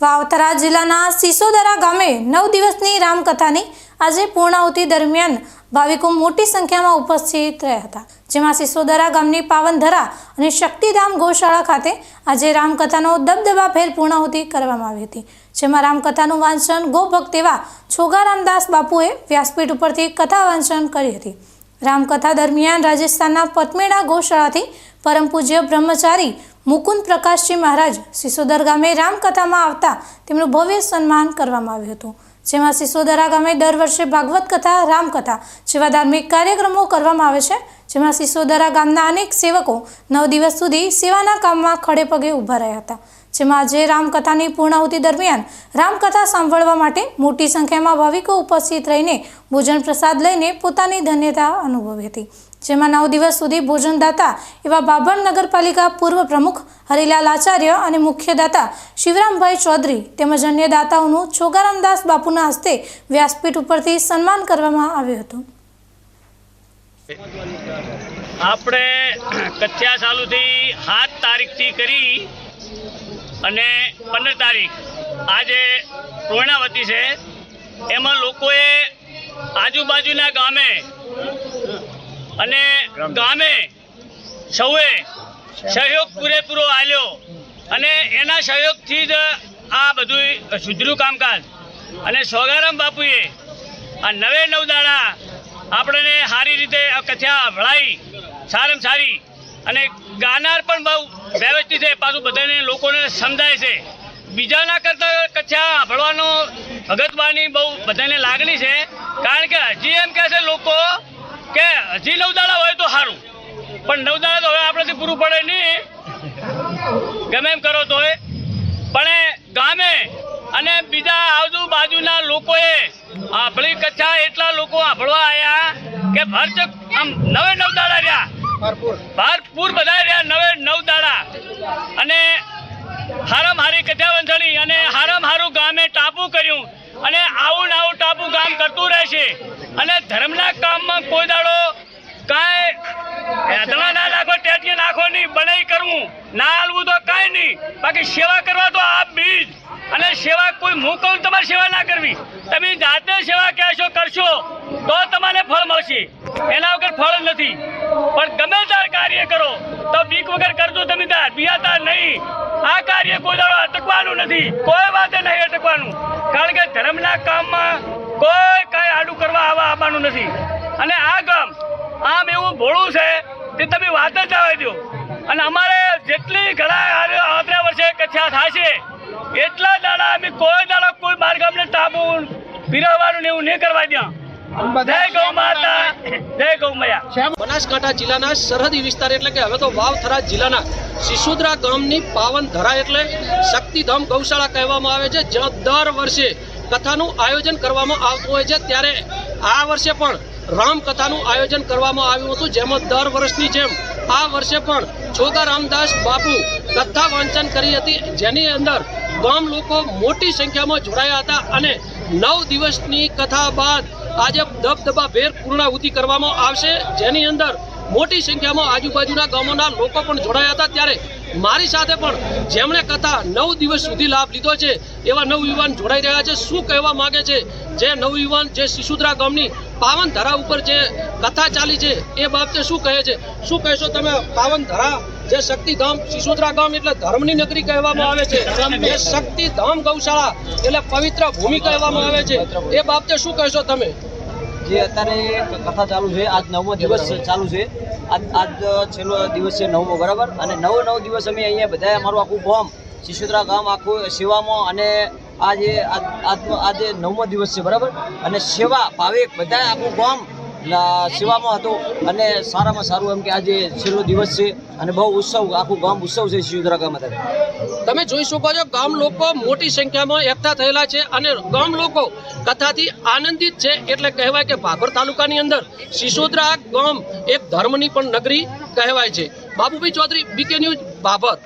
વાવથરા જિલ્લાના સિસોદરા ગામે 9 દિવસની રામકથાની આજે પૂર્ણાહુતિ દરમિયાન ભાવિકો મોટી સંખ્યામાં ઉપસ્થિત રહ્યા હતા, જેમાં સિસોદરા ગામની પાવનધરા અને શક્તિધામ ગૌશાળા ખાતે આજે રામકથાનો દબદબાભેર પૂર્ણાહુતિ કરવામાં આવી હતી, જેમાં રામકથાનું વાંચન ગોભક્ત એવા છોગારામદાસ બાપુએ વ્યાસપીઠ ઉપરથી કથા વાંચન કરી હતી। રામકથા દરમિયાન રાજસ્થાનના પતમેડા ગૌશાળાથી પરમ પૂજ્ય બ્રહ્મચારી મુકુંદ પ્રકાશજી મહારાજ સિસોદર ગામે રામકથામાં આવતા તેમનું ભવ્ય સન્માન કરવામાં આવ્યું હતું, જેમાં સિસોદરા ગામે દર વર્ષે ભાગવત કથા, રામકથા જેવા ધાર્મિક કાર્યક્રમો કરવામાં આવે છે, જેમાં સિસોદરા ગામના અનેક સેવકો 9 દિવસ સુધી સેવાના કામમાં ખડે પગે ઊભા રહ્યા હતા, જેમાં આજે રામકથાની પૂર્ણાહુતિ દરમિયાન રામકથા સાંભળવા માટે મોટી સંખ્યામાં ભાવિકો ઉપસ્થિત રહીને ભોજન પ્રસાદ લઈને પોતાની ધન્યતા અનુભવી હતી, જેમાં 9 દિવસ સુધી ભોજનદાતા એવા બાબર નગરપાલિકા પૂર્વ પ્રમુખ હરિલાલ આચાર્ય અને મુખ્ય દાતા શિવરામભાઈ ચૌધરી તેમજ અન્ય દાતાઓનું છોગારામદાસ બાપુના હસ્તે વ્યાસપીઠ ઉપરથી સન્માન કરવામાં આવ્યું હતું। આપણે કથા ચાલુથી 7 તારીખથી કરી અને 15 તારીખ આજે પૂર્ણાવતી છે। એમાં લોકોએ આજુબાજુના ગામે અને ગામે સૌએ સહયોગ પૂરેપૂરો આલ્યો અને એના સહયોગથી જ આ બધું સુધર્યું કામકાજ। અને છોગારામ બાપુએ આ 9 દાડા આપણને સારી રીતે કથા ભળાઈ, સારામાં સારી, અને ગાનાર પણ બહુ વ્યવસ્થિત છે, પાછું બધાને લોકોને સમજાય છે। બીજાના કરતાં કથા ભળવાનો ભગતવાની બહુ બધાને લાગણી છે, કારણ કે હજી એમ કહે છે લોકો કે હજી 9 દાડા હોય તો સારું, પણ 9 દાડા તો હવે આપણાથી પૂરું પડે નહીં, ગમે એમ કરો તો પણ ગામે અને બીજા આજુબાજુના લોકોએ આપણી કથા એટલા લોકો સાંભળવા આવ્યા કે ભરચક આમ 9 દાડા રહ્યા, ભરપૂર બધા રહ્યા 9 દાડા, અને હારામ હારી કથા વંથણી અને હારામ હારું ગામે ટાપુ કર્યું, અને આવું ને આવું ટાપુ ગામ કરતું રહેશે। અને ધર્મના કામમાં કોઈ દાડો કાંઈ એધણા ના નાખો, ટેટીએ નાખો નહીં, બનાવી કરવું ના હાલવું તો કાંઈ નહીં, બાકી સેવા કરવા તો આપ બીજ, અને સેવા કોઈ હું કહું તમારે સેવા ના કરવી, તમે જાતે સેવા કહેશો કરશો તો તમને ફળ મળશે, એના વગર ફળ નથી। પણ ગમે તાર કાર્ય કરો તો બીક વગર કરજો, તમે તાર બિયાતા નહીં। આ કાર્ય કોઈ દાડો અટકવાનું નથી, કોઈ વાતે નહીં અટકવાનું, કારણ કે ધર્મના કામમાં કોઈ કાંઈ આડું કરવા આવવાનું નથી। અને આ ગામ આમ એવું ભોળું છે કે તમે વાત જ આવવા દો, અને અમારે જેટલી ઘણા આવતા વર્ષે કથા થાય છે એટલા દાડા અમે કોઈ દાડા કોઈ બાર ગામને ટાપુ પીરવવાનું ને એવું નહીં કરવા દે। જય ગૌ માતા, જય ગૌ મૈયા। બનાસકાંઠા જિલ્લાના સરહદી વિસ્તાર એટલે કે હવે તો વાવથરા જિલ્લાના સિસોદરા ગામની પાવનધરા એટલે શક્તિધામ ગૌશાળા કહેવામાં આવે છે, જ્યાં દર વર્ષે કથાનું આયોજન કરવામાં આવતું હોય છે। ત્યારે આ વર્ષે પણ રામકથાનું આયોજન કરવામાં આવ્યું હતું, જેમાં દર વર્ષની જેમ આ વર્ષે પણ છોગારામદાસ બાપુ કથા વાંચન કરી હતી, જેની અંદર ગામ લોકો મોટી સંખ્યામાં જોડાયા હતા, અને 9 દિવસની કથા બાદ આજે દબદબાભેર પૂર્ણાહુતિ કરવામાં આવશે, જેની અંદર મોટી સંખ્યામાં આજુબાજુના ગામોના લોકો પણ જોડાયા હતા। ત્યારે મારી સાથે પણ જેમણે કથા 9 દિવસ સુધી લાભ લીધો છે એવા નવયુવાન જોડાઈ રહ્યા છે। શું કહેવા માંગે છે જે નવયુવાન જે સિસોદરા ગામની પાવનધરા ઉપર જે કથા ચાલી છે એ બાબતે શું કહે છે? શું કહેશો તમે? પાવનધરા જે શક્તિધામ સિસોદરા ગામ એટલે ધર્મની નગરી કહેવામાં આવે છે, એ શક્તિધામ ગૌશાળા એટલે પવિત્ર ભૂમિ કહેવામાં આવે છે, એ બાબતે શું કહેશો તમે? જે અત્યારે કથા ચાલુ છે, આજ 9મો દિવસ ચાલુ છે, આજ છેલ્લો દિવસ છે 9મો, બરાબર। અને 9 દિવસ અમે અહીંયા બધા અમારું આખું ગામ સિસોદરા ગામ આખું સેવામાં, અને આજે 9મો દિવસ છે, બરાબર। અને સેવા ભાવિક બધા આખું ગામ સેવામાં હતું, અને સારામાં સારું એમ કે આજે છેલ્લો દિવસ છે, અને બહુ ઉત્સવ, આખું ગામ ઉત્સવ છે સિસોદરા ગામ અત્યારે। તમે જોઈ શકો છો ગામ લોકો મોટી સંખ્યામાં એકઠા થયેલા છે, અને ગામ લોકો કથાથી આનંદિત છે, એટલે કહેવાય કે ભાભર તાલુકાની અંદર સિસોદરા ગામ એક ધર્મની પણ નગરી કહેવાય છે। Babubhai Chaudhary, BK news, Bhabhar.